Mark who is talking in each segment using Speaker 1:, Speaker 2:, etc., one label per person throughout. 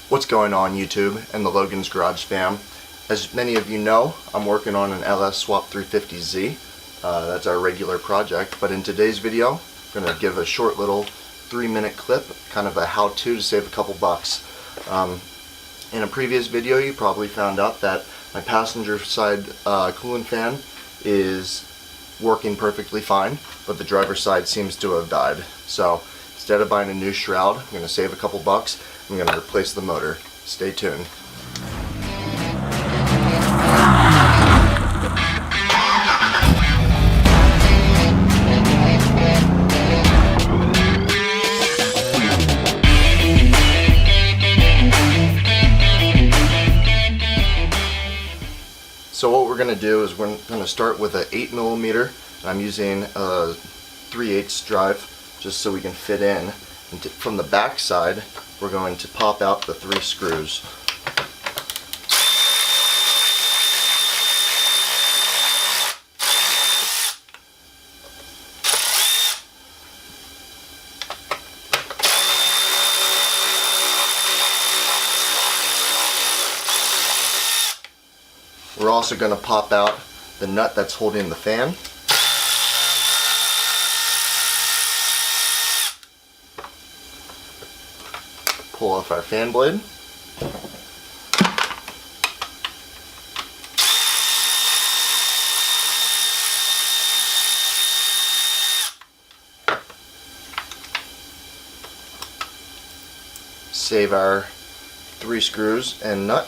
Speaker 1: What's going on YouTube and the Logan's Garage fam? As many of you know, I'm working on an LS Swap 350Z. That's our regular project, but in today's video I'm going to give a short little 3-minute clip, kind of a how-to to save a couple bucks. In a previous video you probably found out that my passenger side coolant fan is working perfectly fine, but the driver's side seems to have died. So instead of buying a new shroud, I'm going to save a couple bucks. I'm going to replace the motor. Stay tuned. So what we're going to do is we're going to start with an 8mm, and I'm using a 3/8 drive just so we can fit in. And from the back side, we're going to pop out the 3 screws. We're also going to pop out the nut that's holding the fan. Pull off our fan blade. Save our 3 screws and nut.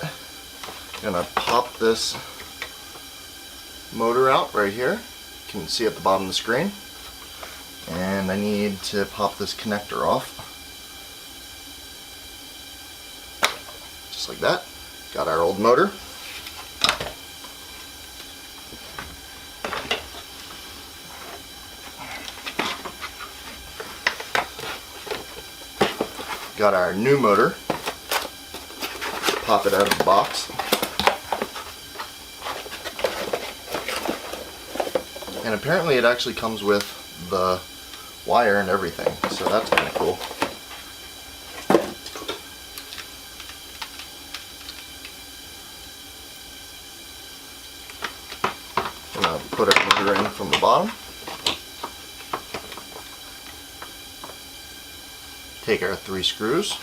Speaker 1: I'm going to pop this motor out right here. You can see at the bottom of the screen. And I need to pop this connector off. Just like that. Got our old motor. Got our new motor. Pop it out of the box. And apparently it actually comes with the wire and everything, so that's kind of cool. I'm going to put our motor in from the bottom. Take our 3 screws.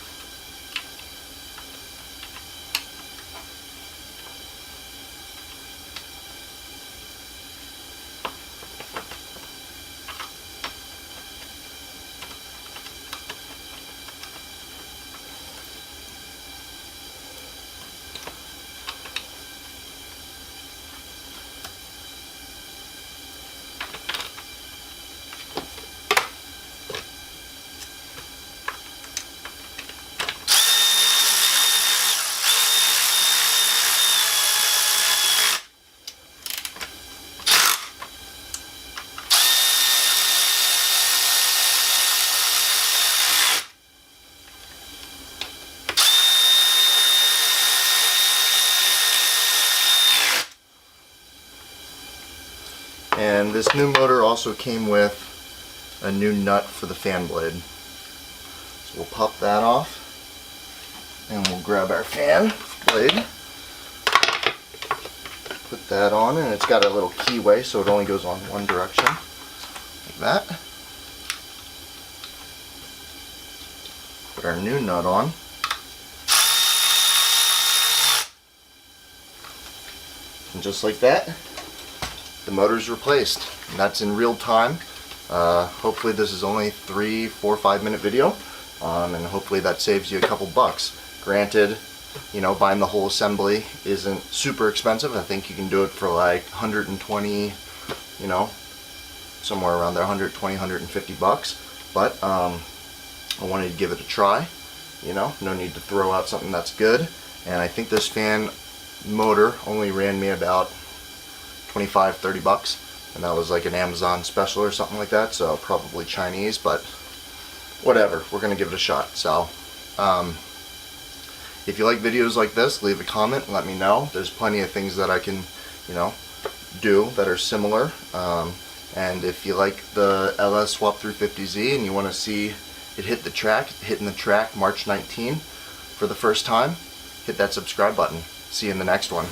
Speaker 1: And this new motor also came with a new nut for the fan blade. So we'll pop that off and we'll grab our fan blade, put that on, and it's got a little keyway so it only goes on one direction, like that. Put our new nut on. And just like that, the motor's replaced, and that's in real time. Hopefully this is only 3, 4, 5-minute video, and hopefully that saves you a couple bucks. Granted, you know, buying the whole assembly isn't super expensive. I think you can do it for like 120, you know, somewhere around there, 120, 150 bucks. But I wanted to give it a try. You know, no need to throw out something that's good. And I think this fan motor only ran me about 25, 30 bucks, and that was like an Amazon special or something like that, so probably Chinese, but whatever, we're gonna give it a shot. So if you like videos like this, leave a comment and let me know. There's plenty of things that I can, you know, do that are similar. And if you like the LS Swap 350Z and you want to see it hitting the track March 19, for the first time, hit that subscribe button. See you in the next one.